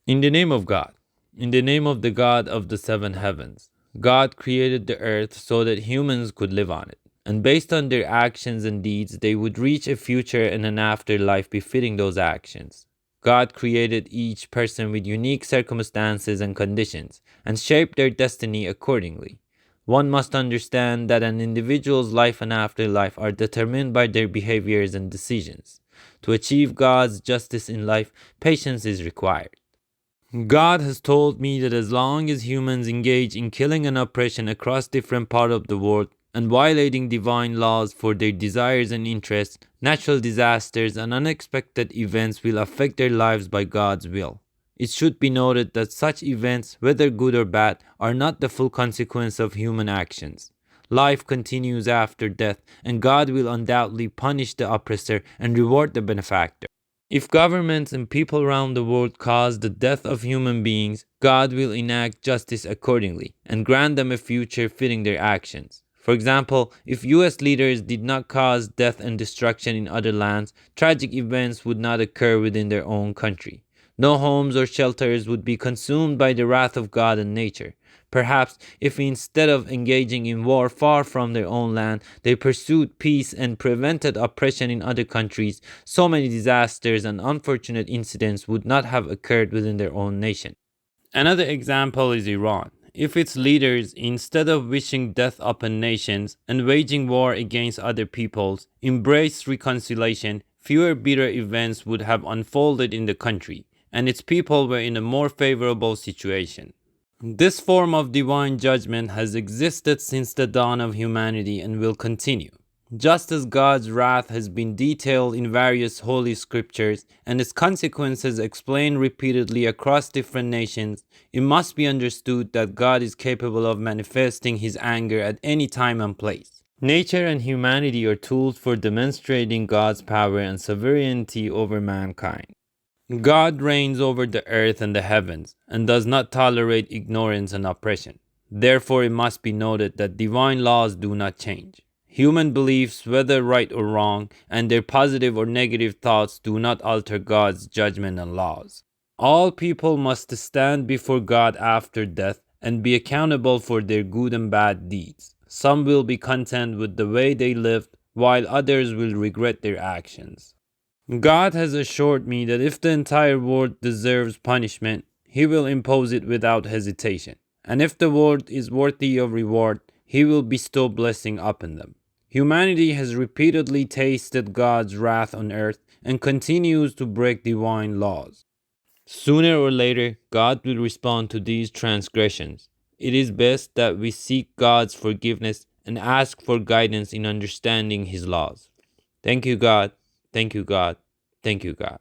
In the name of God, in the name of the God of the seven heavens, God created the earth so that humans could live on it. And based on their actions and deeds, they would reach a future and an afterlife befitting those actions. God created each person with unique circumstances and conditions, and shaped their destiny accordingly. One must understand that an individual's life and afterlife are determined by their behaviors and decisions. To achieve God's justice in life, patience is required. God has told me that as long as humans engage in killing and oppression across different parts of the world and violating divine laws for their desires and interests, natural disasters and unexpected events will affect their lives by God's will. It should be noted that such events, whether good or bad, are not the full consequence of human actions. Life continues after death, and God will undoubtedly punish the oppressor and reward the benefactor. If governments and people around the world cause the death of human beings, God will enact justice accordingly and grant them a future fitting their actions. For example, if US leaders did not cause death and destruction in other lands, tragic events would not occur within their own country. No homes or shelters would be consumed by the wrath of God and nature. Perhaps if instead of engaging in war far from their own land, they pursued peace and prevented oppression in other countries, so many disasters and unfortunate incidents would not have occurred within their own nation. Another example is Iran. If its leaders, instead of wishing death upon nations and waging war against other peoples, embraced reconciliation, fewer bitter events would have unfolded in the country, and its people were in a more favorable situation. This form of divine judgment has existed since the dawn of humanity and will continue. Just as God's wrath has been detailed in various holy scriptures and its consequences explained repeatedly across different nations, it must be understood that God is capable of manifesting his anger at any time and place. Nature and humanity are tools for demonstrating God's power and sovereignty over mankind. God reigns over the earth and the heavens, and does not tolerate ignorance and oppression. Therefore, it must be noted that divine laws do not change. Human beliefs, whether right or wrong, and their positive or negative thoughts do not alter God's judgment and laws. All people must stand before God after death and be accountable for their good and bad deeds. Some will be content with the way they lived, while others will regret their actions. God has assured me that if the entire world deserves punishment, he will impose it without hesitation. And if the world is worthy of reward, he will bestow blessing upon them. Humanity has repeatedly tasted God's wrath on earth and continues to break divine laws. Sooner or later, God will respond to these transgressions. It is best that we seek God's forgiveness and ask for guidance in understanding his laws. Thank you, God. Thank you, God. Thank you, God.